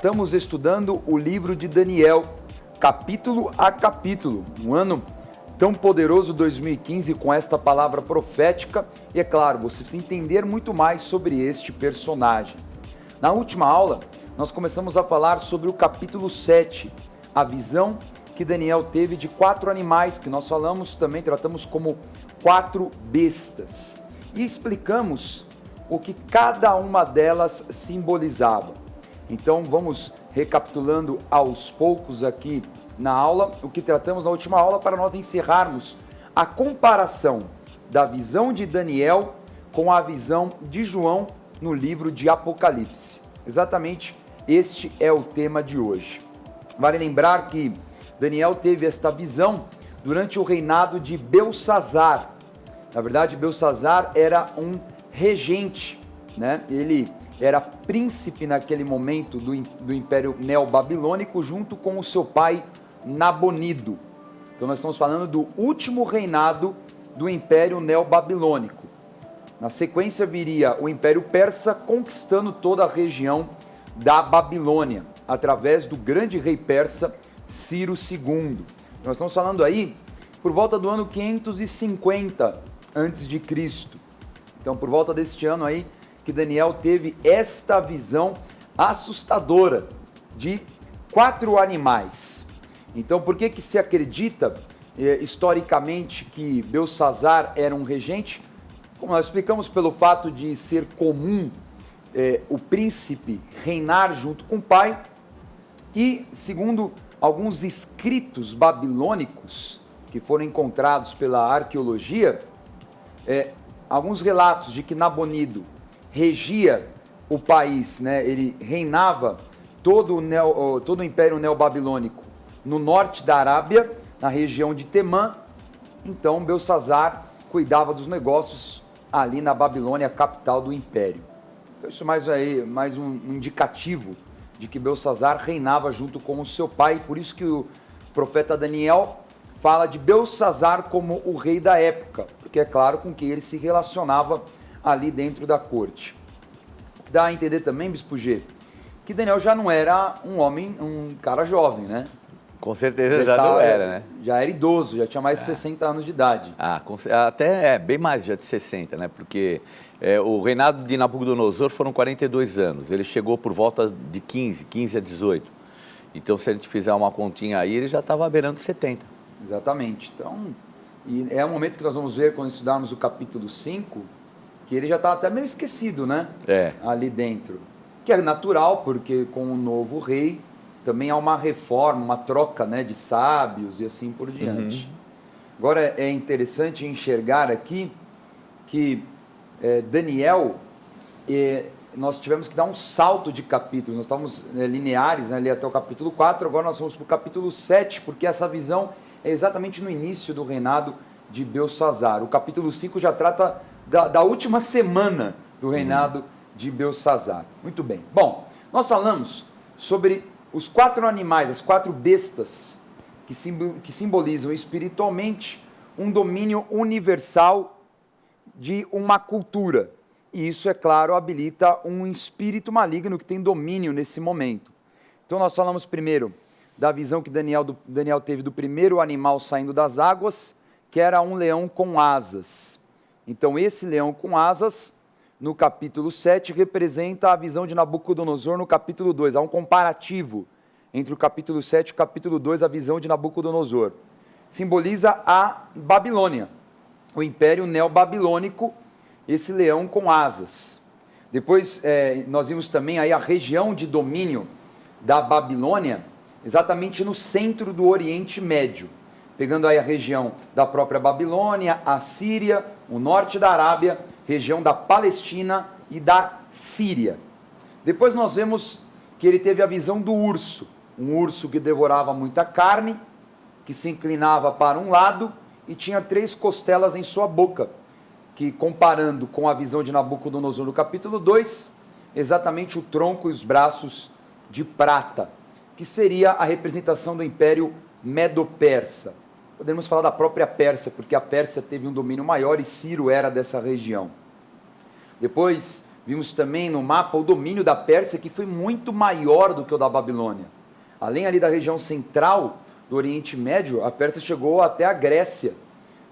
estamos estudando o livro de Daniel, capítulo a capítulo. Um ano tão poderoso, 2015, com esta palavra profética. E é claro, você precisa entender muito mais sobre este personagem. Na última aula, nós começamos a falar sobre o capítulo 7, a visão que Daniel teve de 4 animais, que nós falamos também, tratamos como 4 bestas. E explicamos o que cada uma delas simbolizava. Então vamos recapitulando aos poucos aqui na aula, o que tratamos na última aula, para nós encerrarmos a comparação da visão de Daniel com a visão de João no livro de Apocalipse. Exatamente este é o tema de hoje. Vale lembrar que Daniel teve esta visão durante o reinado de Belsazzar. Na verdade, Belsazzar era um regente, né? Ele era príncipe naquele momento do Império Neobabilônico, junto com o seu pai Nabonido. Então nós estamos falando do último reinado do Império Neobabilônico. Na sequência viria o Império Persa, conquistando toda a região da Babilônia, através do grande rei persa Ciro II. Nós estamos falando aí por volta do ano 550 a.C. Então, por volta deste ano aí, que Daniel teve esta visão assustadora de 4 animais. Então, por que se acredita historicamente que Belsazzar era um regente? Como nós explicamos, pelo fato de ser comum o príncipe reinar junto com o pai, e segundo alguns escritos babilônicos que foram encontrados pela arqueologia, alguns relatos de que Nabonido regia o país, né? Ele reinava todo o Império Neobabilônico no norte da Arábia, na região de Temã. Então Belsazzar cuidava dos negócios ali na Babilônia, capital do Império. Então isso mais um indicativo de que Belsazzar reinava junto com o seu pai, por isso que o profeta Daniel fala de Belsazzar como o rei da época, porque é claro com quem ele se relacionava ali dentro da corte. O que dá a entender também, Bispo G, que Daniel já não era um cara jovem, né? Com certeza já não era, né? Já era idoso, já tinha mais de 60 anos de idade. Até bem mais já de 60, né? Porque o reinado de Nabucodonosor foram 42 anos. Ele chegou por volta de 15 a 18. Então, se a gente fizer uma continha aí, ele já estava beirando 70. Exatamente. Então, e é um momento que nós vamos ver quando estudarmos o capítulo 5, que ele já está até meio esquecido, né? Ali dentro. Que é natural, porque com o novo rei também há uma reforma, uma troca, né, de sábios e assim por diante. Agora é interessante enxergar aqui que Daniel, nós tivemos que dar um salto de capítulos, nós estávamos lineares, né, ali até o capítulo 4, agora nós vamos para o capítulo 7, porque essa visão é exatamente no início do reinado de Belsazzar. O capítulo 5 já trata da última semana do reinado de Belsazzar. Muito bem. Bom, nós falamos sobre os 4 animais, as 4 bestas, que simbolizam espiritualmente um domínio universal de uma cultura. E isso, é claro, habilita um espírito maligno que tem domínio nesse momento. Então nós falamos primeiro da visão que Daniel teve do primeiro animal saindo das águas, que era um leão com asas. Então esse leão com asas, no capítulo 7, representa a visão de Nabucodonosor no capítulo 2. Há um comparativo entre o capítulo 7 e o capítulo 2, a visão de Nabucodonosor. Simboliza a Babilônia, o Império Neobabilônico, esse leão com asas. Depois nós vimos também aí a região de domínio da Babilônia, exatamente no centro do Oriente Médio, pegando aí a região da própria Babilônia, a Síria, o norte da Arábia, região da Palestina e da Síria. Depois nós vemos que ele teve a visão do urso, um urso que devorava muita carne, que se inclinava para um lado e tinha 3 costelas em sua boca, que, comparando com a visão de Nabucodonosor no capítulo 2, exatamente o tronco e os braços de prata, que seria a representação do Império Medo-Persa. Podemos falar da própria Pérsia, porque a Pérsia teve um domínio maior e Ciro era dessa região. Depois Vimos também no mapa o domínio da Pérsia, que foi muito maior do que o da Babilônia. Além ali da região central do Oriente Médio, a Pérsia chegou até a Grécia,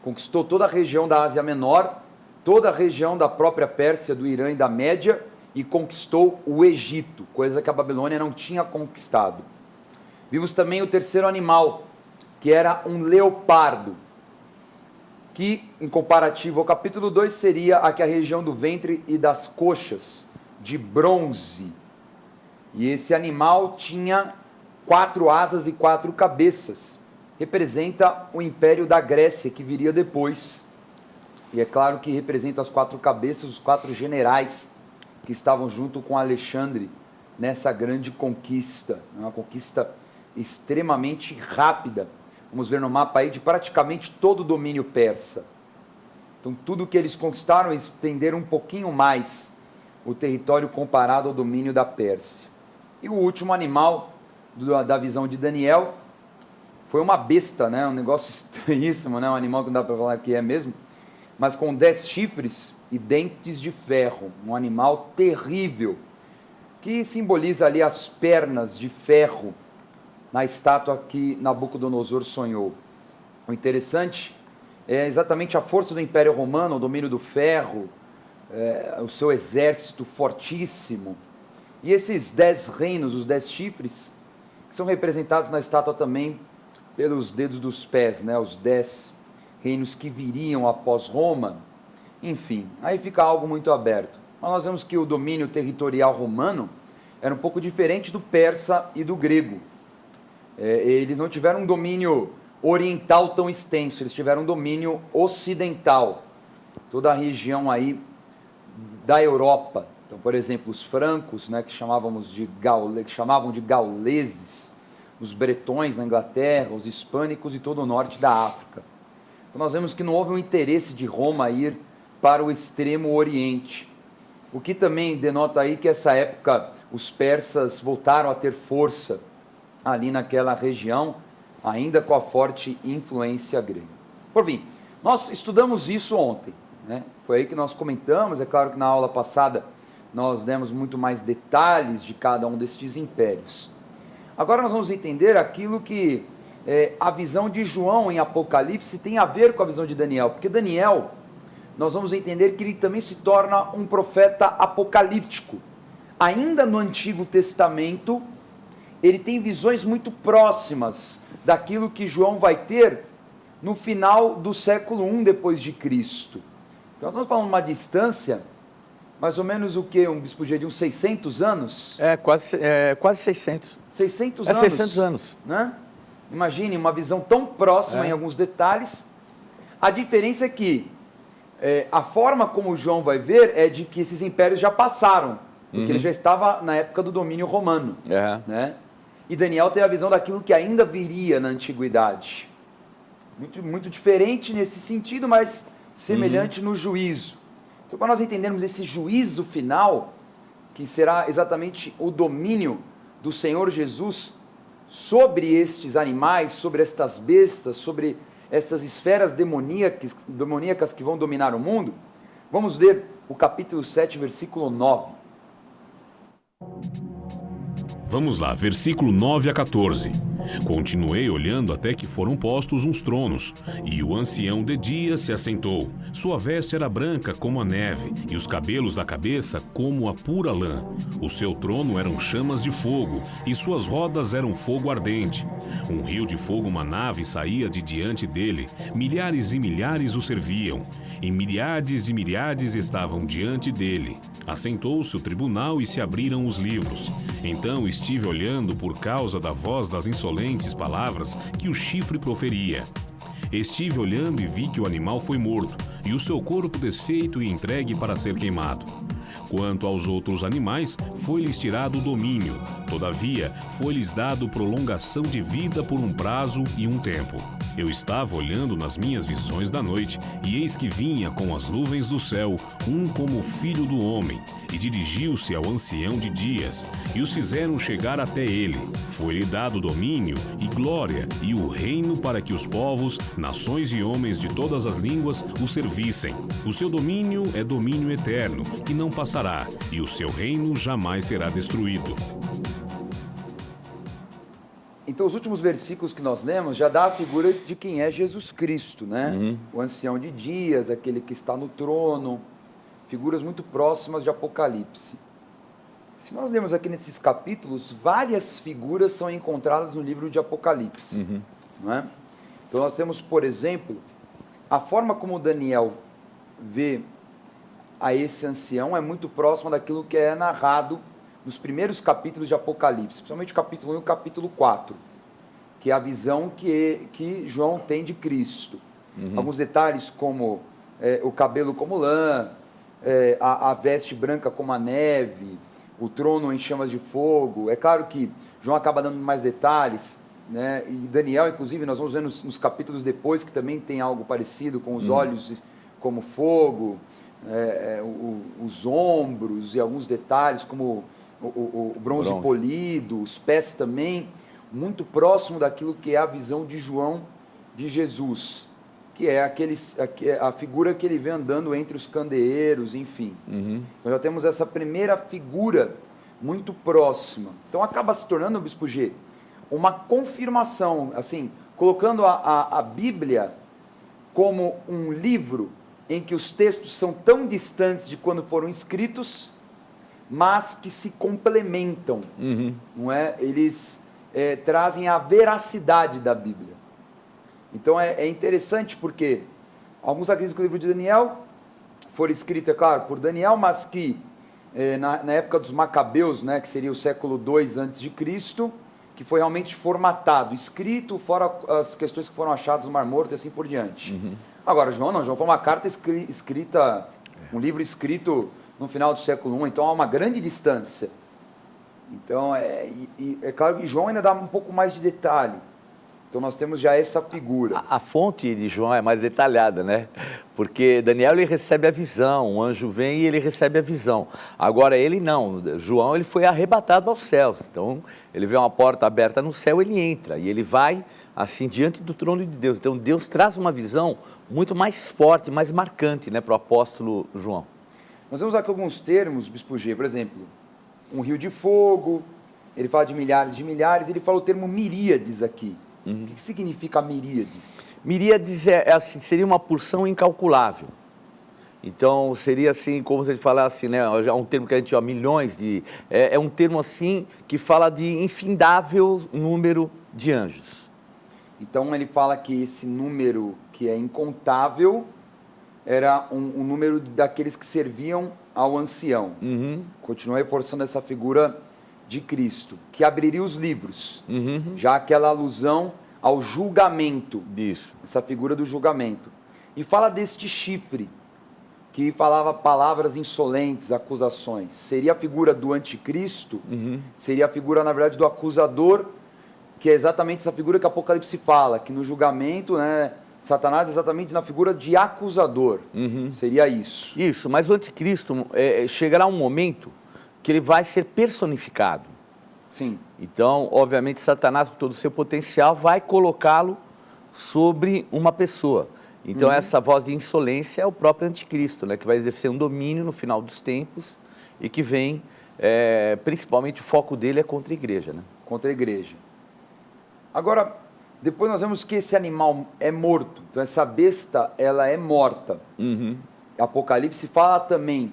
conquistou toda a região da Ásia Menor, toda a região da própria Pérsia, do Irã e da Média, e conquistou o Egito, coisa que a Babilônia não tinha conquistado. Vimos também o terceiro animal, que era um leopardo, que, em comparativo ao capítulo 2, seria aqui a região do ventre e das coxas, de bronze. E esse animal tinha 4 asas e 4 cabeças. Representa o Império da Grécia, que viria depois. E é claro que representa as 4 cabeças, os 4 generais que estavam junto com Alexandre nessa grande conquista. Uma conquista extremamente rápida. Vamos ver no mapa aí de praticamente todo o domínio persa. Então tudo que eles conquistaram, eles estenderam um pouquinho mais o território comparado ao domínio da Pérsia. E o último animal da visão de Daniel foi uma besta, né? Um negócio estranhíssimo, né? Um animal que não dá para falar que é mesmo, mas com 10 chifres e dentes de ferro. Um animal terrível, que simboliza ali as pernas de ferro na estátua que Nabucodonosor sonhou. O interessante é exatamente a força do Império Romano, o domínio do ferro, o seu exército fortíssimo. E esses 10 reinos, os 10 chifres, que são representados na estátua também pelos dedos dos pés, né? Os 10 reinos que viriam após Roma. Enfim, aí fica algo muito aberto. Mas nós vemos que o domínio territorial romano era um pouco diferente do persa e do grego. Eles não tiveram um domínio oriental tão extenso, eles tiveram um domínio ocidental, toda a região aí da Europa. Então, por exemplo, os francos, né, que chamavam de gauleses, os bretões na Inglaterra, os hispânicos e todo o norte da África. Então nós vemos que não houve um interesse de Roma ir para o extremo oriente, o que também denota aí que essa época os persas voltaram a ter força ali naquela região, ainda com a forte influência grega. Por fim, nós estudamos isso ontem, né? Foi aí que nós comentamos, é claro que na aula passada nós demos muito mais detalhes de cada um destes impérios. Agora nós vamos entender aquilo que a visão de João em Apocalipse tem a ver com a visão de Daniel, porque Daniel, nós vamos entender que ele também se torna um profeta apocalíptico. Ainda no Antigo Testamento, ele tem visões muito próximas daquilo que João vai ter no final do século I depois de Cristo. Então nós estamos falando de uma distância, mais ou menos o que? Um bispo de uns 600 anos? Quase 600. 600 anos. 600 anos. Né? Imagine uma visão tão próxima em alguns detalhes. A diferença é que a forma como João vai ver é de que esses impérios já passaram, porque ele já estava na época do domínio romano. Né? E Daniel tem a visão daquilo que ainda viria na antiguidade. Muito, muito diferente nesse sentido, mas semelhante no juízo. Então, para nós entendermos esse juízo final, que será exatamente o domínio do Senhor Jesus sobre estes animais, sobre estas bestas, sobre essas esferas demoníacas que vão dominar o mundo, vamos ler o capítulo 7, versículo 9. Vamos lá, versículo 9 a 14. Continuei olhando até que foram postos uns tronos, e o ancião de dia se assentou. Sua veste era branca como a neve, e os cabelos da cabeça como a pura lã. O seu trono eram chamas de fogo, e suas rodas eram fogo ardente. Um rio de fogo manava e saía de diante dele. Milhares e milhares o serviam, e milhares de milhares estavam diante dele. Assentou-se o tribunal e se abriram os livros. Então estive olhando por causa da voz das insolentes palavras que o chifre proferia. Estive olhando e vi que o animal foi morto, e o seu corpo desfeito e entregue para ser queimado. Quanto aos outros animais, foi-lhes tirado o domínio. Todavia, foi-lhes dado prolongação de vida por um prazo e um tempo. Eu estava olhando nas minhas visões da noite, e eis que vinha com as nuvens do céu, um como o filho do homem, e dirigiu-se ao ancião de dias, e os fizeram chegar até ele. Foi-lhe dado domínio e glória, e o reino para que os povos, nações e homens de todas as línguas o servissem. O seu domínio é domínio eterno, que não passará, e o seu reino jamais será destruído. Então, os últimos versículos que nós lemos já dá a figura de quem é Jesus Cristo, né? O ancião de dias, aquele que está no trono, figuras muito próximas de Apocalipse. Se nós lemos aqui nesses capítulos, várias figuras são encontradas no livro de Apocalipse. Não é? Então, nós temos, por exemplo, a forma como Daniel vê a esse ancião é muito próxima daquilo que é narrado nos primeiros capítulos de Apocalipse, principalmente o capítulo 1 e o capítulo 4, que é a visão que João tem de Cristo. Alguns detalhes como o cabelo como lã, a veste branca como a neve, o trono em chamas de fogo. É claro que João acaba dando mais detalhes, né? E Daniel, inclusive, nós vamos ver nos capítulos depois que também tem algo parecido, com os olhos como fogo, os ombros e alguns detalhes como o bronze polido, os pés também, muito próximo daquilo que é a visão de João de Jesus, que é a figura que ele vê andando entre os candeeiros, enfim. Nós já temos essa primeira figura muito próxima. Então acaba se tornando, Bispo G, uma confirmação, assim, colocando a Bíblia como um livro em que os textos são tão distantes de quando foram escritos, mas que se complementam, não é? Eles trazem a veracidade da Bíblia. Então é interessante porque alguns acreditam que o livro de Daniel foi escrito, é claro, por Daniel, mas que na época dos Macabeus, né, que seria o século II a.C., que foi realmente formatado, escrito, fora as questões que foram achadas no Mar Morto e assim por diante. Agora, João foi uma carta escrita, um livro escrito no final do século I, então há uma grande distância. Então, é claro que João ainda dá um pouco mais de detalhe. Então, nós temos já essa figura. A fonte de João é mais detalhada, né? Porque Daniel, ele recebe a visão, o anjo vem e ele recebe a visão. Agora, ele não. João, ele foi arrebatado aos céus. Então, ele vê uma porta aberta no céu, ele entra. E ele vai, assim, diante do trono de Deus. Então, Deus traz uma visão muito mais forte, mais marcante, né, para o apóstolo João. Nós vemos aqui alguns termos, Bispo G, por exemplo, um rio de fogo, ele fala de milhares, ele fala o termo miríades aqui. O que significa miríades? Miríades assim, seria uma porção incalculável. Então, seria assim, como se ele falasse, né, já um termo que a gente chama milhões de... É um termo assim que fala de infindável número de anjos. Então, ele fala que esse número que é incontável era um número daqueles que serviam ao ancião. Continua reforçando essa figura de Cristo, que abriria os livros. Já aquela alusão ao julgamento. Isso. Essa figura do julgamento. E fala deste chifre, que falava palavras insolentes, acusações. Seria a figura do anticristo, seria a figura, na verdade, do acusador, que é exatamente essa figura que Apocalipse fala, que no julgamento, né, Satanás é exatamente na figura de acusador. Seria isso. Isso, mas o anticristo chegará um momento que ele vai ser personificado. Sim. Então, obviamente, Satanás, com todo o seu potencial, vai colocá-lo sobre uma pessoa. Então, essa voz de insolência é o próprio anticristo, né, que vai exercer um domínio no final dos tempos e que vem, principalmente, o foco dele é contra a igreja. Né? Contra a igreja. Agora, depois nós vemos que esse animal é morto. Então, essa besta, ela é morta. Apocalipse fala também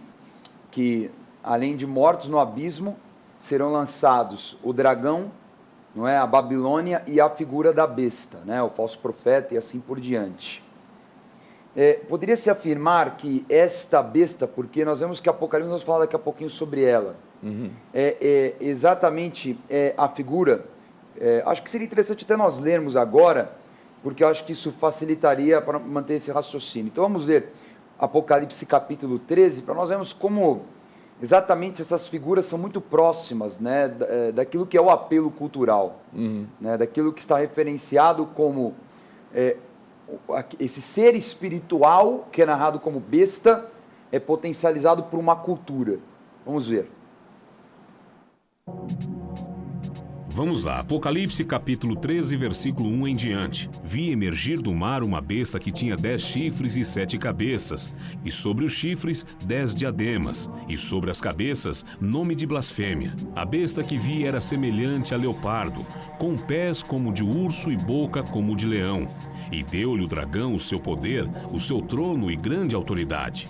que, além de mortos no abismo, serão lançados o dragão, não é, a Babilônia e a figura da besta, né, o falso profeta e assim por diante. Poderia-se afirmar que esta besta, porque nós vemos que Apocalipse nos fala daqui a pouquinho sobre ela, exatamente a figura. Acho que seria interessante até nós lermos agora, porque eu acho que isso facilitaria para manter esse raciocínio. Então vamos ler Apocalipse capítulo 13, para nós vermos como exatamente essas figuras são muito próximas, né, daquilo que é o apelo cultural, né, daquilo que está referenciado como esse ser espiritual, que é narrado como besta, é potencializado por uma cultura. Vamos ver. Vamos lá, Apocalipse capítulo 13, versículo 1 em diante. Vi emergir do mar uma besta que tinha 10 chifres e 7 cabeças, e sobre os chifres 10 diademas, e sobre as cabeças nome de blasfêmia. A besta que vi era semelhante a leopardo, com pés como de urso e boca como de leão. E deu-lhe o dragão o seu poder, o seu trono e grande autoridade.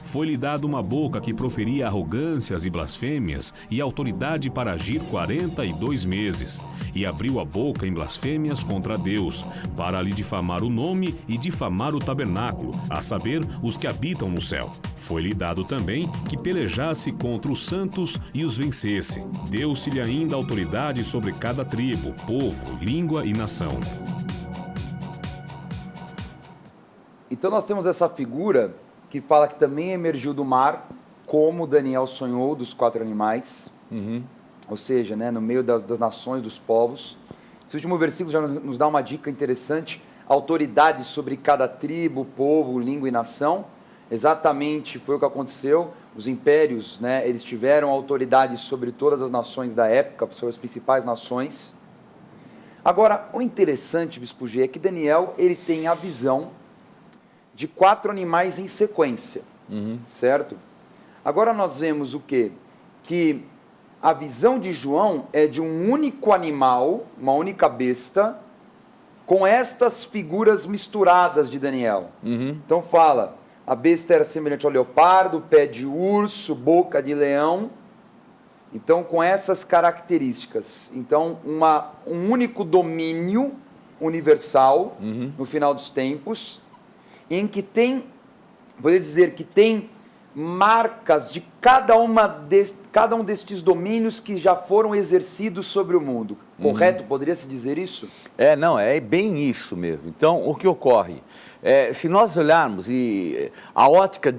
Foi-lhe dado uma boca que proferia arrogâncias e blasfêmias e autoridade para agir 42 meses. E abriu a boca em blasfêmias contra Deus, para lhe difamar o nome e difamar o tabernáculo, a saber, os que habitam no céu. Foi-lhe dado também que pelejasse contra os santos e os vencesse. Deu-se-lhe ainda autoridade sobre cada tribo, povo, língua e nação. Então nós temos essa figura que fala que também emergiu do mar, como Daniel sonhou dos 4 animais, ou seja, né, no meio das nações, dos povos. Esse último versículo já nos dá uma dica interessante, autoridade sobre cada tribo, povo, língua e nação. Exatamente foi o que aconteceu, os impérios, né, eles tiveram autoridade sobre todas as nações da época, sobre as principais nações. Agora, o interessante, Bispo G, é que Daniel ele tem a visão de 4 animais em sequência, certo? Agora nós vemos o quê? Que a visão de João é de um único animal, uma única besta, com estas figuras misturadas de Daniel. Então fala, a besta era semelhante ao leopardo, pé de urso, boca de leão. Então com essas características. Então um único domínio universal no final dos tempos, em que tem, poderia dizer que tem marcas de cada um destes domínios que já foram exercidos sobre o mundo. Correto? Poderia-se dizer isso? Não, é bem isso mesmo. Então, o que ocorre? Se nós olharmos a ótica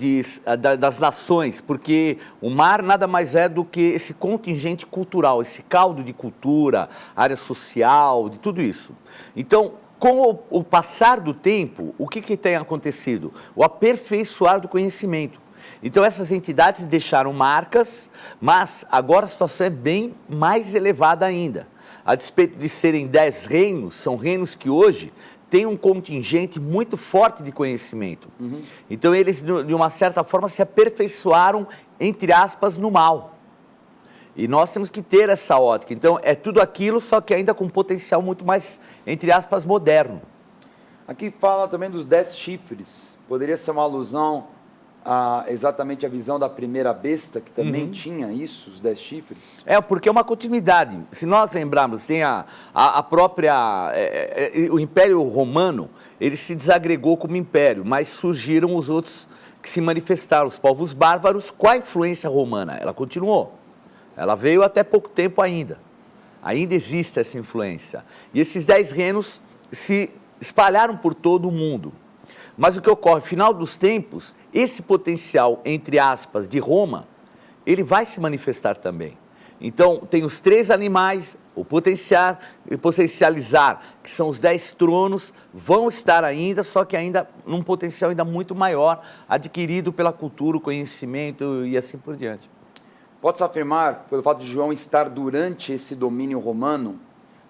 das nações, porque o mar nada mais é do que esse contingente cultural, esse caldo de cultura, área social, de tudo isso. Então, com o passar do tempo, o que tem acontecido? O aperfeiçoar do conhecimento. Então, essas entidades deixaram marcas, mas agora a situação é bem mais elevada ainda. A despeito de serem 10 reinos, são reinos que hoje têm um contingente muito forte de conhecimento. Então, eles, de uma certa forma, se aperfeiçoaram, entre aspas, no mal. E nós temos que ter essa ótica. Então, é tudo aquilo, só que ainda com um potencial muito mais, entre aspas, moderno. Aqui fala também dos 10 chifres. Poderia ser uma alusão a exatamente a visão da primeira besta, que também tinha isso, os 10 chifres? Porque é uma continuidade. Se nós lembrarmos, tem a própria... o Império Romano, ele se desagregou como império, mas surgiram os outros que se manifestaram, os povos bárbaros. Qual a influência romana? Ela continuou. Ela veio até pouco tempo ainda. Ainda existe essa influência. E esses 10 reinos se espalharam por todo o mundo. Mas o que ocorre, no final dos tempos, esse potencial, entre aspas, de Roma, ele vai se manifestar também. Então, tem os 3 animais, o potencializar, que são os 10 tronos, vão estar ainda, só que ainda num potencial ainda muito maior, adquirido pela cultura, o conhecimento e assim por diante. Pode-se afirmar, pelo fato de João estar durante esse domínio romano,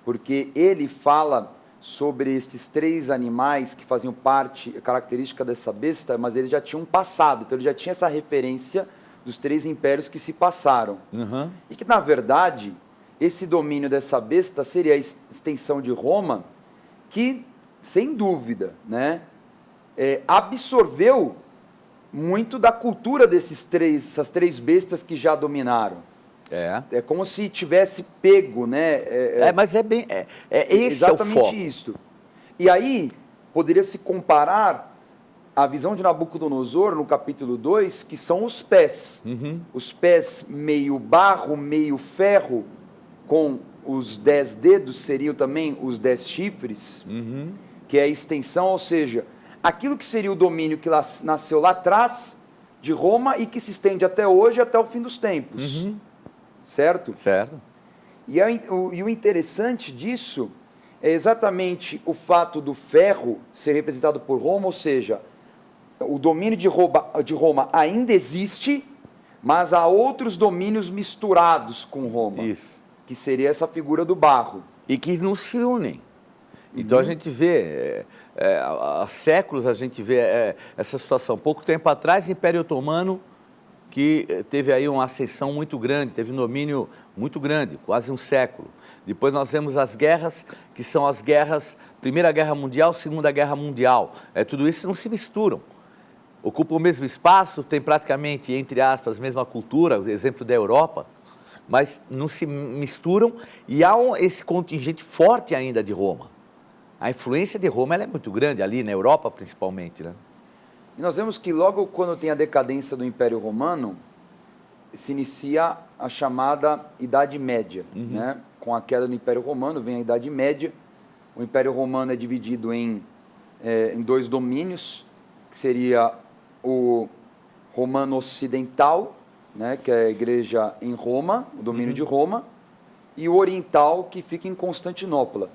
porque ele fala sobre estes 3 animais que faziam parte, característica dessa besta, mas eles já tinham passado, então ele já tinha essa referência dos 3 impérios que se passaram. E que, na verdade, esse domínio dessa besta seria a extensão de Roma, que, sem dúvida, né, absorveu muito da cultura essas 3 bestas que já dominaram. É como se tivesse pego, né? Mas esse é o foco. Exatamente isso. E aí, poderia se comparar a visão de Nabucodonosor, no capítulo 2, que são os pés. Os pés meio barro, meio ferro, com os 10 dedos, seriam também os 10 chifres, que é a extensão, ou seja, aquilo que seria o domínio que nasceu lá atrás de Roma e que se estende até hoje, até o fim dos tempos. Certo? Certo. E o interessante disso é exatamente o fato do ferro ser representado por Roma, ou seja, o domínio de Roma ainda existe, mas há outros domínios misturados com Roma. Isso. Que seria essa figura do barro. E que não se unem. Então a gente vê, há séculos a gente vê essa situação. Pouco tempo atrás, Império Otomano, que teve aí uma ascensão muito grande, teve um domínio muito grande, quase um século. Depois nós vemos as guerras, que são as guerras, Primeira Guerra Mundial, Segunda Guerra Mundial. Tudo isso não se misturam. Ocupam o mesmo espaço, tem praticamente, entre aspas, a mesma cultura, o exemplo da Europa, mas não se misturam e há esse contingente forte ainda de Roma. A influência de Roma ela é muito grande ali, na Europa principalmente, né? E nós vemos que logo quando tem a decadência do Império Romano, se inicia a chamada Idade Média, né? Com a queda do Império Romano vem a Idade Média. O Império Romano é dividido em dois domínios, que seria o Romano Ocidental, né? Que é a igreja em Roma, o domínio de Roma, e o Oriental, que fica em Constantinopla.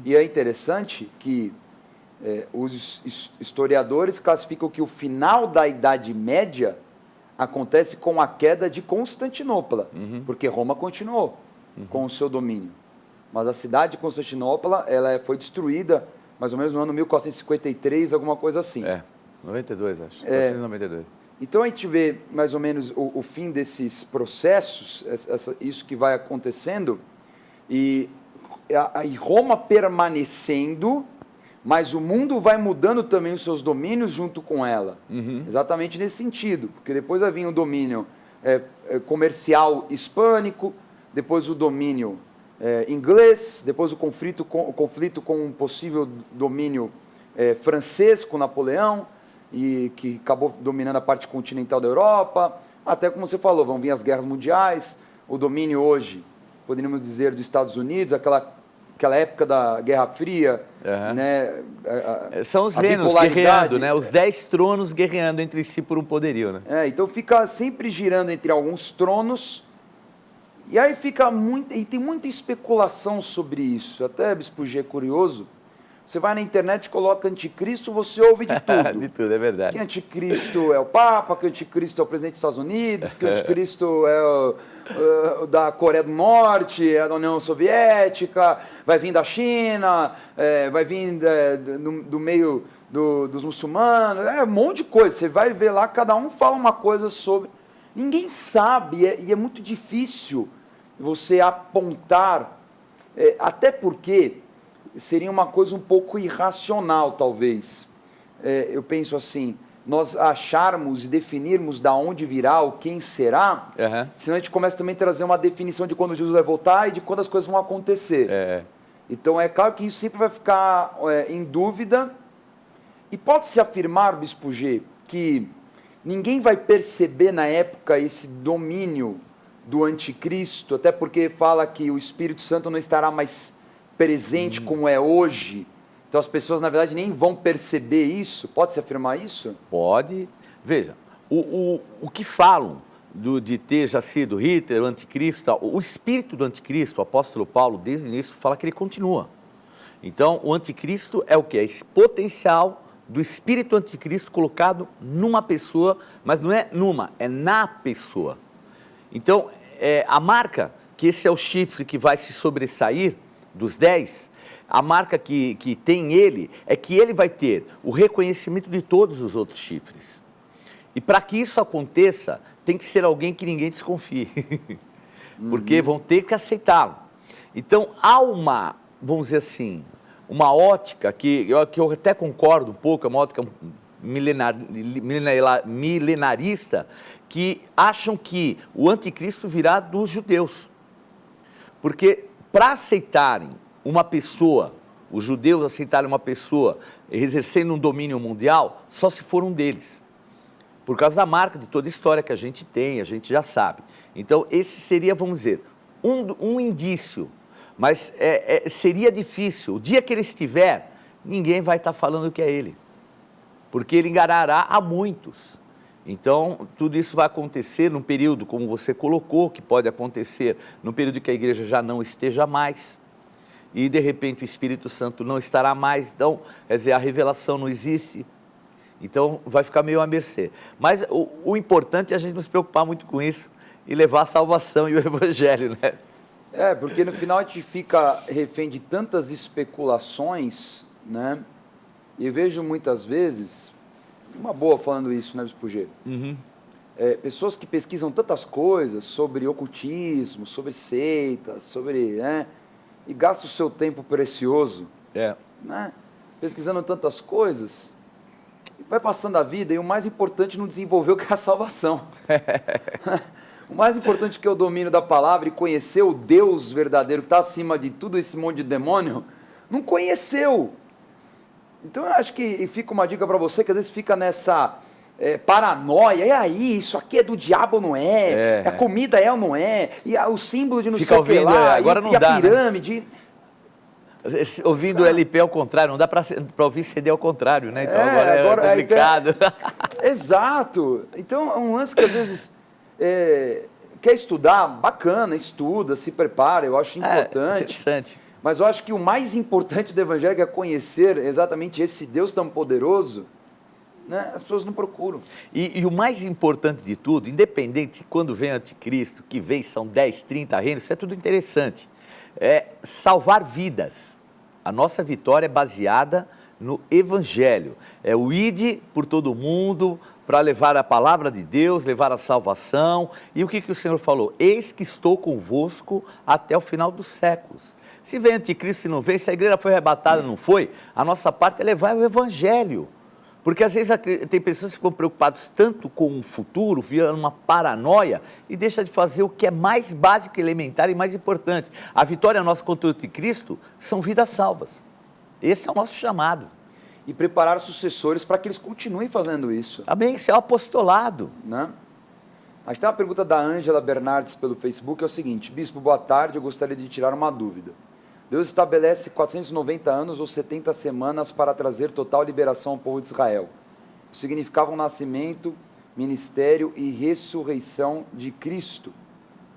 E é interessante que os historiadores classificam que o final da Idade Média acontece com a queda de Constantinopla, porque Roma continuou com o seu domínio. Mas a cidade de Constantinopla ela foi destruída mais ou menos no ano 1453, alguma coisa assim. 92, acho. 1492. Então a gente vê mais ou menos o fim desses processos, isso que vai acontecendo, e Roma permanecendo, mas o mundo vai mudando também os seus domínios junto com ela. Exatamente nesse sentido, porque depois vai vir o domínio comercial hispânico, depois o domínio inglês, depois o conflito com um possível domínio francês com Napoleão, e que acabou dominando a parte continental da Europa, até como você falou, vão vir as guerras mundiais, o domínio hoje, poderíamos dizer, dos Estados Unidos, aquela época da Guerra Fria, né? São os reinos guerreando, né? Os 10 tronos guerreando entre si por um poderio, né? Então fica sempre girando entre alguns tronos, e aí tem muita especulação sobre isso, até, Bispo G, é curioso. Você vai na internet, coloca anticristo, você ouve de tudo. De tudo, é verdade. Que anticristo é o Papa, que anticristo é o presidente dos Estados Unidos, que anticristo é da Coreia do Norte, é da União Soviética, vai vir da China, vai vir do meio dos muçulmanos, um monte de coisa. Você vai ver lá, cada um fala uma coisa sobre... Ninguém sabe, e é muito difícil você apontar, até porque... seria uma coisa um pouco irracional, talvez. Eu penso assim, nós acharmos e definirmos da onde virá, ou quem será, senão a gente começa também a trazer uma definição de quando Jesus vai voltar e de quando as coisas vão acontecer. Então, é claro que isso sempre vai ficar em dúvida. E pode-se afirmar, Bispo G, que ninguém vai perceber na época esse domínio do anticristo, até porque fala que o Espírito Santo não estará mais presente como é hoje, então as pessoas na verdade nem vão perceber isso. Pode-se afirmar isso? Pode. Veja, o que falam de ter já sido Hitler, o anticristo, o espírito do anticristo, o apóstolo Paulo desde o início fala que ele continua. Então o anticristo é o que? É esse potencial do espírito anticristo colocado numa pessoa, mas não é é na pessoa. Então a marca, que esse é o chifre que vai se sobressair dos 10, a marca que tem ele é que ele vai ter o reconhecimento de todos os outros chifres. E para que isso aconteça, tem que ser alguém que ninguém desconfie, porque vão ter que aceitá-lo. Então, há uma, vamos dizer assim, uma ótica que eu até concordo um pouco, é uma ótica milenarista, que acham que o anticristo virá dos judeus. Porque para aceitarem uma pessoa, os judeus aceitarem uma pessoa exercendo um domínio mundial, só se for um deles. Por causa da marca de toda a história que a gente tem, a gente já sabe. Então, esse seria, vamos dizer, um indício. Mas seria difícil. O dia que ele estiver, ninguém vai estar falando que é ele. Porque ele enganará a muitos. Então, tudo isso vai acontecer num período, como você colocou, que pode acontecer num período que a igreja já não esteja mais. e de repente o Espírito Santo não estará mais, então, quer dizer, a revelação não existe, então vai ficar meio à mercê. Mas o importante é a gente não se preocupar muito com isso e levar a salvação e o Evangelho, né? Porque no final a gente fica refém de tantas especulações, né? E eu vejo muitas vezes, uma boa falando isso, né, Bispo G? Pessoas que pesquisam tantas coisas sobre ocultismo, sobre seitas, sobre, né? E gastam o seu tempo precioso, né? Pesquisando tantas coisas, e vai passando a vida e o mais importante não desenvolveu que é a salvação. O mais importante que é o domínio da palavra e conhecer o Deus verdadeiro que está acima de tudo esse monte de demônio, não conheceu. Então eu acho que fica uma dica para você que às vezes fica nessa paranoia, e aí, isso aqui é do diabo ou não é? A comida é ou não é? E o símbolo de não fica sei o que lá, agora não e dá, a pirâmide... Né? Ouvindo LP ao contrário, não dá para ouvir CD ao contrário, né? Então agora é complicado. Exato. Então é um lance que às vezes quer estudar, bacana, estuda, se prepara, eu acho importante. Interessante. Mas eu acho que o mais importante do Evangelho é conhecer exatamente esse Deus tão poderoso, né? As pessoas não procuram. E o mais importante de tudo, independente se quando vem o anticristo, que vem são 10, 30 reinos, isso é tudo interessante, é salvar vidas. A nossa vitória é baseada no Evangelho. É o ide por todo mundo, para levar a palavra de Deus, levar a salvação. E o que o Senhor falou? Eis que estou convosco até o final dos séculos. Se vem anticristo e não vem, se a igreja foi arrebatada não foi, a nossa parte é levar o Evangelho. Porque às vezes tem pessoas que ficam preocupadas tanto com o futuro, viram uma paranoia e deixa de fazer o que é mais básico, elementar e mais importante. A vitória nossa contra o anticristo são vidas salvas. Esse é o nosso chamado. E preparar os sucessores para que eles continuem fazendo isso. Amém? Isso é o apostolado. Né? Acho que tem uma pergunta da Ângela Bernardes pelo Facebook, é o seguinte: Bispo, boa tarde, eu gostaria de tirar uma dúvida. Deus estabelece 490 anos ou 70 semanas para trazer total liberação ao povo de Israel. Isso significava um nascimento, ministério e ressurreição de Cristo.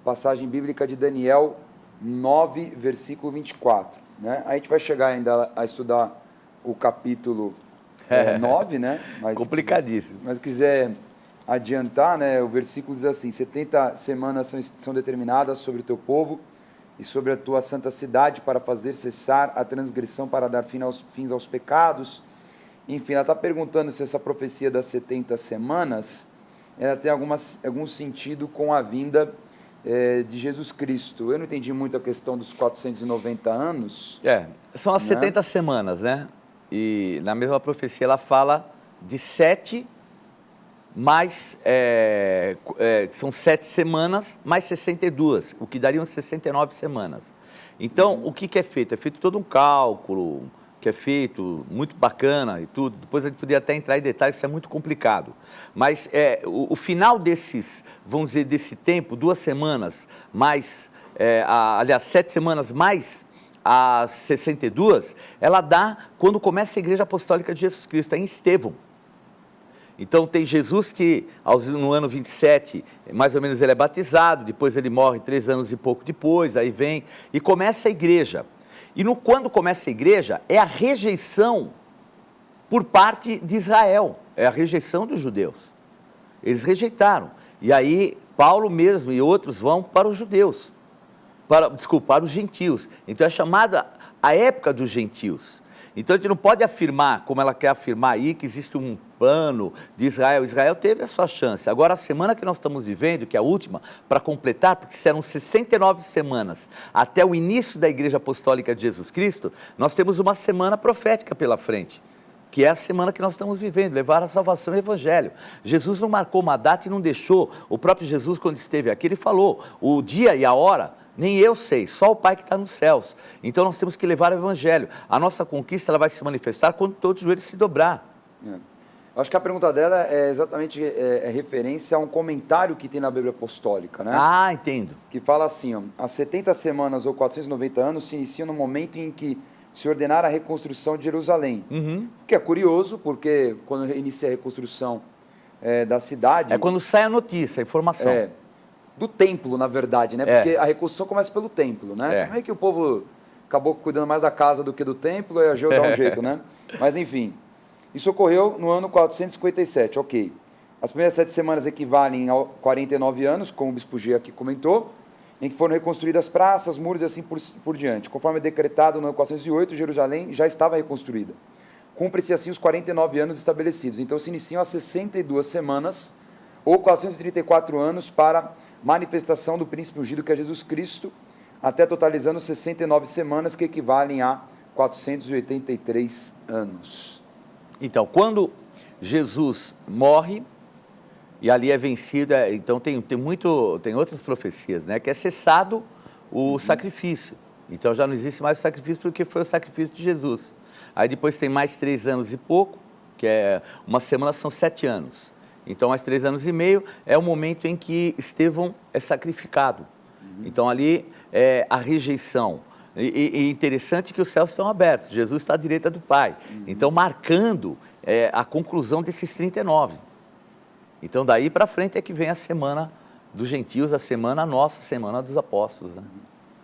Passagem bíblica de Daniel 9, versículo 24. Né? A gente vai chegar ainda a estudar o capítulo 9, né? Mas, complicadíssimo. Mas quiser adiantar, né? O versículo diz assim: 70 semanas são determinadas sobre o teu povo e sobre a tua santa cidade para fazer cessar a transgressão, para dar fins aos pecados. Enfim, ela está perguntando se essa profecia das 70 semanas ela tem algum sentido com a vinda de Jesus Cristo. Eu não entendi muito a questão dos 490 anos. São as 70 semanas, né? E na mesma profecia ela fala de 7 mais, são 7 semanas mais 62, o que dariam 69 semanas. Então, o que é feito? É feito todo um cálculo, que é feito muito bacana e tudo. Depois a gente poderia até entrar em detalhes, isso é muito complicado. Mas o final desses, vamos dizer, desse tempo, 2 semanas mais, aliás, 7 semanas mais as 62, ela dá quando começa a Igreja Apostólica de Jesus Cristo, é em Estevão. Então tem Jesus que no ano 27, mais ou menos ele é batizado, depois ele morre 3 anos e pouco depois, aí vem e começa a igreja. E quando começa a igreja, é a rejeição por parte de Israel, é a rejeição dos judeus. Eles rejeitaram. E aí Paulo mesmo e outros vão para os judeus, para os gentios. Então é chamada a época dos gentios. Então a gente não pode afirmar, como ela quer afirmar aí, que existe um plano de Israel. Israel teve a sua chance. Agora a semana que nós estamos vivendo, que é a última, para completar, porque serão 69 semanas até o início da Igreja Apostólica de Jesus Cristo, nós temos uma semana profética pela frente, que é a semana que nós estamos vivendo, levar a salvação e o Evangelho. Jesus não marcou uma data e não deixou. O próprio Jesus, quando esteve aqui, ele falou, o dia e a hora, nem eu sei, só o Pai que está nos céus. Então nós temos que levar o Evangelho. A nossa conquista ela vai se manifestar quando todo joelho se dobrar. Eu acho que a pergunta dela é exatamente referência a um comentário que tem na Bíblia Apostólica, né? Entendo. Que fala assim, ó, as 70 semanas ou 490 anos se iniciam no momento em que se ordenar a reconstrução de Jerusalém. Que é curioso, porque quando inicia a reconstrução da cidade... É quando sai a notícia, a informação. Do templo, na verdade, né? Porque a reconstrução começa pelo templo, né? Como é que o povo acabou cuidando mais da casa do que do templo, e Ageu dá um jeito, né? Mas enfim, isso ocorreu no ano 457, ok. As primeiras 7 semanas equivalem a 49 anos, como o Bispo G aqui comentou, em que foram reconstruídas praças, muros e assim por diante. Conforme decretado no ano 408, Jerusalém já estava reconstruída. Cumpre-se assim os 49 anos estabelecidos. Então se iniciam as 62 semanas, ou 434 anos para manifestação do príncipe ungido, que é Jesus Cristo, até totalizando 69 semanas, que equivalem a 483 anos. Então, quando Jesus morre, e ali é vencido, então tem outras profecias, né? Que é cessado o sacrifício. Então já não existe mais o sacrifício porque foi o sacrifício de Jesus. Aí depois tem mais 3 anos e pouco, que é uma semana são 7 anos. Então mais 3 anos e meio é o momento em que Estevão é sacrificado. Então ali é a rejeição. E interessante que os céus estão abertos, Jesus está à direita do Pai. Então marcando a conclusão desses 39. Então, daí para frente é que vem a semana dos gentios, a semana nossa, a semana dos apóstolos, né?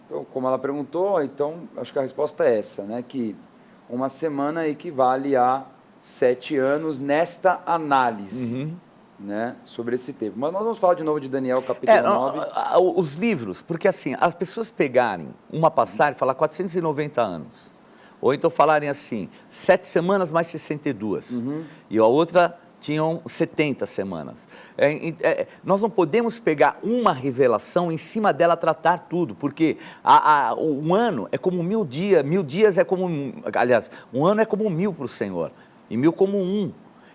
Então, como ela perguntou, então, acho que a resposta é essa, né? Que uma semana equivale a 7 anos nesta análise, né? Sobre esse tempo. Mas nós vamos falar de novo de Daniel, capítulo 9. Os livros, porque assim, as pessoas pegarem uma passagem e falar 490 anos, ou então falarem assim, 7 semanas mais 62, e a outra tinham 70 semanas. Nós não podemos pegar uma revelação em cima dela tratar tudo, porque um ano é como 1000 dias, 1000 dias é como, aliás, um ano é como 1000 para o Senhor, e 1000 como um.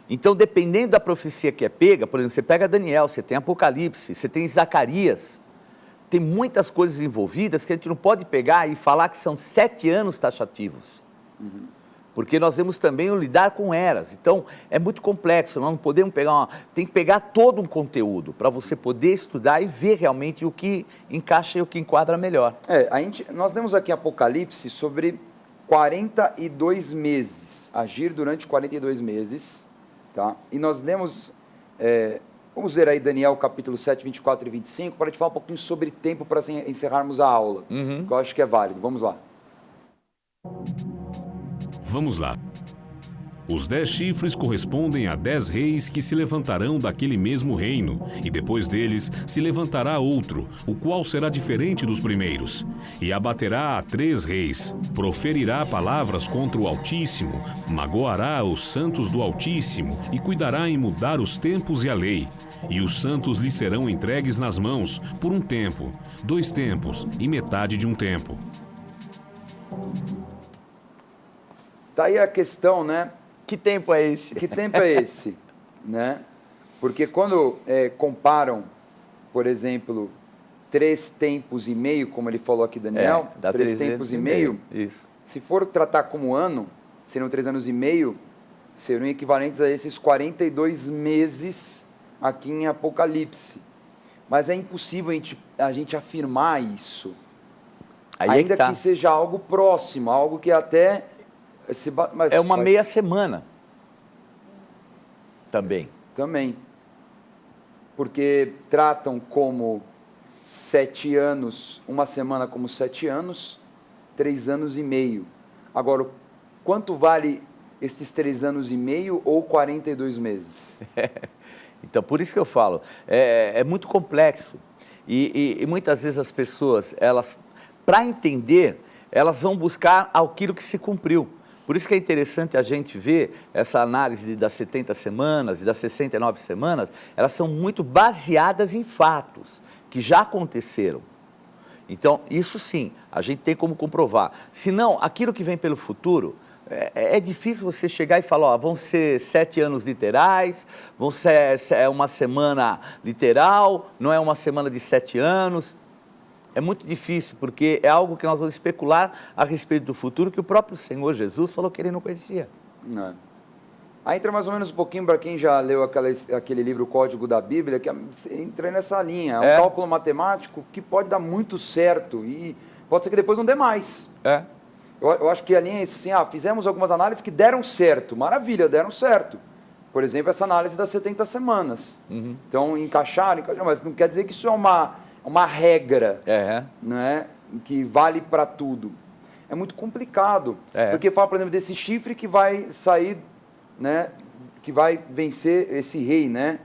Então, dependendo da profecia que é pega, por exemplo, você pega Daniel, você tem Apocalipse, você tem Zacarias, tem muitas coisas envolvidas que a gente não pode pegar e falar que são 7 anos taxativos. Porque nós vamos também lidar com eras. Então, é muito complexo, nós não podemos pegar tem que pegar todo um conteúdo para você poder estudar e ver realmente o que encaixa e o que enquadra melhor. Nós temos aqui em Apocalipse sobre 42 meses, agir durante 42 meses, tá? E nós lemos, vamos ver aí Daniel capítulo 7, 24 e 25, para a gente falar um pouquinho sobre tempo para encerrarmos a aula, que eu acho que é válido. Vamos lá. Vamos lá. Os 10 chifres correspondem a 10 reis que se levantarão daquele mesmo reino, e depois deles se levantará outro, o qual será diferente dos primeiros, e abaterá a 3 reis, proferirá palavras contra o Altíssimo, magoará os santos do Altíssimo, e cuidará em mudar os tempos e a lei. E os santos lhe serão entregues nas mãos, por um tempo, 2 tempos e metade de um tempo. Tá aí a questão, né? Que tempo é esse? Que tempo é esse? Né? Porque quando comparam, por exemplo, 3 tempos e meio, como ele falou aqui, Daniel, dá 3 tempos e meio, isso. Se for tratar como ano, seriam 3 anos e meio, seriam equivalentes a esses 42 meses aqui em Apocalipse. Mas é impossível a gente afirmar isso. Aí ainda que seja algo próximo, algo que até... é uma meia semana. Também. Também. Porque tratam como 7 anos, uma semana como 7 anos, 3 anos e meio. Agora, quanto vale esses 3 anos e meio ou 42 meses? Então, por isso que eu falo, é muito complexo. E muitas vezes as pessoas, elas, para entender, elas vão buscar aquilo que se cumpriu. Por isso que é interessante a gente ver essa análise das 70 semanas e das 69 semanas, elas são muito baseadas em fatos que já aconteceram. Então, isso sim, a gente tem como comprovar. Senão, aquilo que vem pelo futuro, é difícil você chegar e falar, vão ser 7 anos literais, vão ser uma semana literal, não é uma semana de 7 anos. É muito difícil, porque é algo que nós vamos especular a respeito do futuro que o próprio Senhor Jesus falou que ele não conhecia. Aí entra mais ou menos um pouquinho para quem já leu aquele livro, o Código da Bíblia, que entra nessa linha. É um cálculo matemático que pode dar muito certo e pode ser que depois não dê mais. Eu acho que a linha é isso, assim, fizemos algumas análises que deram certo. Maravilha, deram certo. Por exemplo, essa análise das 70 semanas. Então, encaixaram, mas não quer dizer que isso é uma regra, né, que vale para tudo. é muito complicado. Porque fala, por exemplo, desse chifre que vai sair, né? Que vai vencer esse rei, né?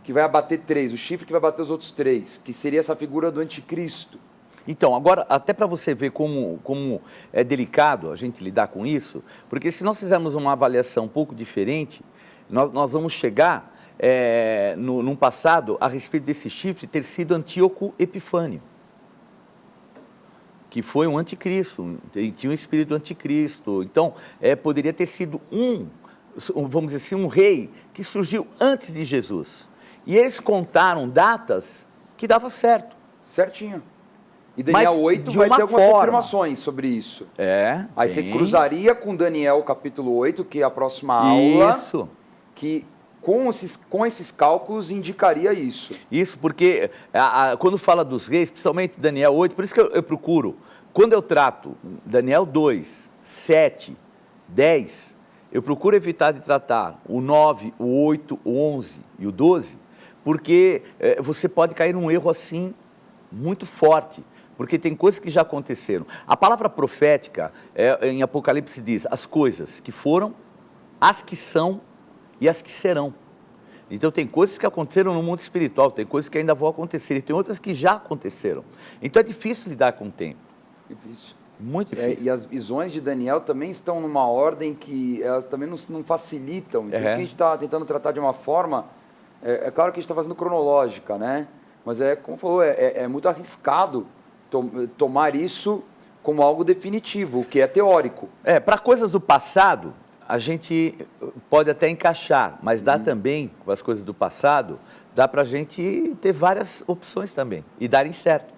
Que vai abater 3, o chifre que vai bater os outros 3, que seria essa figura do anticristo. Então, agora, até para você ver como é delicado a gente lidar com isso, porque se nós fizermos uma avaliação um pouco diferente, nós vamos chegar num passado a respeito desse chifre ter sido Antíoco Epifânio, que foi um anticristo, tinha um espírito anticristo. Então, poderia ter sido vamos dizer assim, um rei que surgiu antes de Jesus. E eles contaram datas que dava certo. Certinho. E Daniel 8 vai ter algumas confirmações sobre isso. Aí você cruzaria com Daniel capítulo 8, que é a próxima aula. Isso. Que com esses cálculos indicaria isso. Isso, porque quando fala dos reis, principalmente Daniel 8, por isso que eu procuro, quando eu trato Daniel 2, 7, 10... eu procuro evitar de tratar o 9, o 8, o 11 e o 12, porque você pode cair num erro assim muito forte, porque tem coisas que já aconteceram. A palavra profética em Apocalipse diz as coisas que foram, as que são e as que serão. Então tem coisas que aconteceram no mundo espiritual, tem coisas que ainda vão acontecer e tem outras que já aconteceram. Então é difícil lidar com o tempo. Difícil. Muito difícil. E as visões de Daniel também estão numa ordem que elas também não facilitam. Por isso que a gente está tentando tratar de uma forma... É claro que a gente está fazendo cronológica, né? Mas como falou, é muito arriscado tomar isso como algo definitivo, o que é teórico. Para coisas do passado, a gente pode até encaixar, mas dá também, com as coisas do passado, dá para a gente ter várias opções também e darem certo.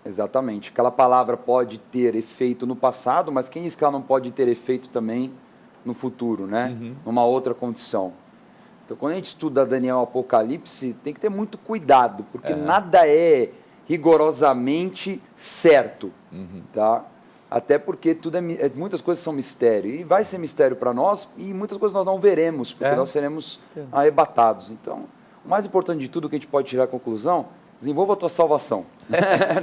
Exatamente. Aquela palavra pode ter efeito no passado, mas quem diz que ela não pode ter efeito também no futuro, né? Numa outra condição. Então, quando a gente estuda Daniel Apocalipse, tem que ter muito cuidado, porque nada é rigorosamente certo, tá? Até porque muitas coisas são mistério, e vai ser mistério para nós, e muitas coisas nós não veremos, porque nós seremos arrebatados. Então, o mais importante de tudo que a gente pode tirar a conclusão, desenvolva a tua salvação.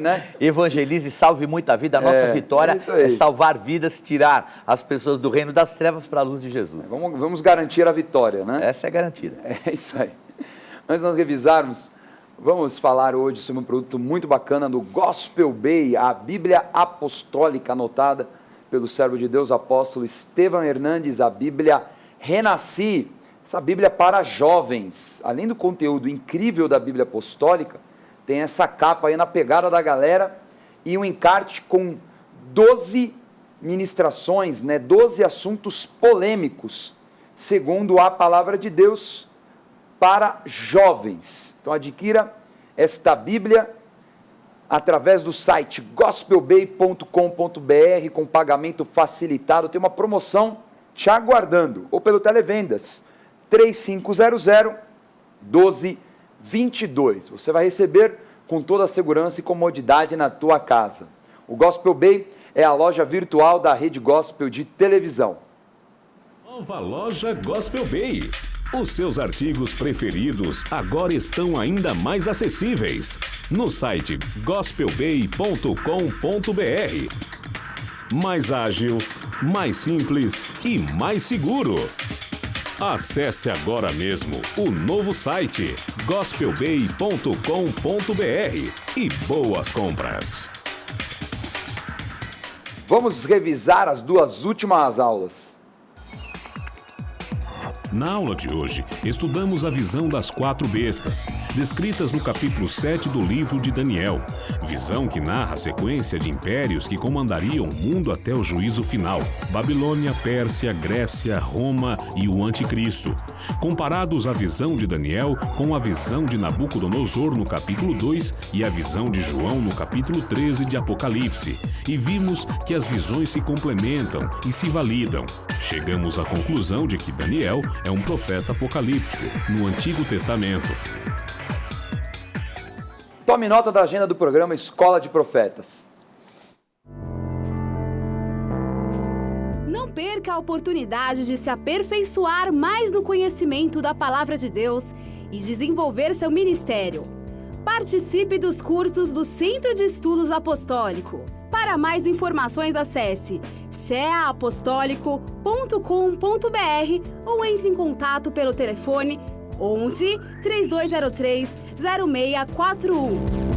Né? Evangelize e salve muita vida. A nossa vitória é salvar vidas, tirar as pessoas do reino das trevas para a luz de Jesus. Vamos garantir a vitória, né? Essa é garantida. É isso aí. Antes de nós revisarmos, vamos falar hoje sobre um produto muito bacana do Gospel Bay, a Bíblia Apostólica, anotada pelo servo de Deus, apóstolo Estevam Hernandes, a Bíblia Renasci, essa Bíblia para jovens. Além do conteúdo incrível da Bíblia Apostólica, tem essa capa aí na pegada da galera e um encarte com 12 ministrações, né? 12 assuntos polêmicos, segundo a palavra de Deus, para jovens. Então adquira esta Bíblia através do site gospelbay.com.br com pagamento facilitado. Tem uma promoção te aguardando, ou pelo Televendas 3500-1222. Você vai receber com toda a segurança e comodidade na tua casa. O Gospel Bay é a loja virtual da Rede Gospel de televisão. Nova loja Gospel Bay. Os seus artigos preferidos agora estão ainda mais acessíveis no site gospelbay.com.br. Mais ágil, mais simples e mais seguro. Acesse agora mesmo o novo site gospelbay.com.br e boas compras. Vamos revisar as 2 últimas aulas. Na aula de hoje, estudamos a visão das 4 bestas, descritas no capítulo 7 do livro de Daniel. Visão que narra a sequência de impérios que comandariam o mundo até o juízo final: Babilônia, Pérsia, Grécia, Roma e o Anticristo. Comparados a visão de Daniel com a visão de Nabucodonosor no capítulo 2 e a visão de João no capítulo 13 de Apocalipse. E vimos que as visões se complementam e se validam. Chegamos à conclusão de que Daniel é um profeta apocalíptico no Antigo Testamento. Tome nota da agenda do programa Escola de Profetas. Não perca a oportunidade de se aperfeiçoar mais no conhecimento da Palavra de Deus e desenvolver seu ministério. Participe dos cursos do Centro de Estudos Apostólico. Para mais informações, acesse ceaapostólico.com.br ou entre em contato pelo telefone 11 3203 0641.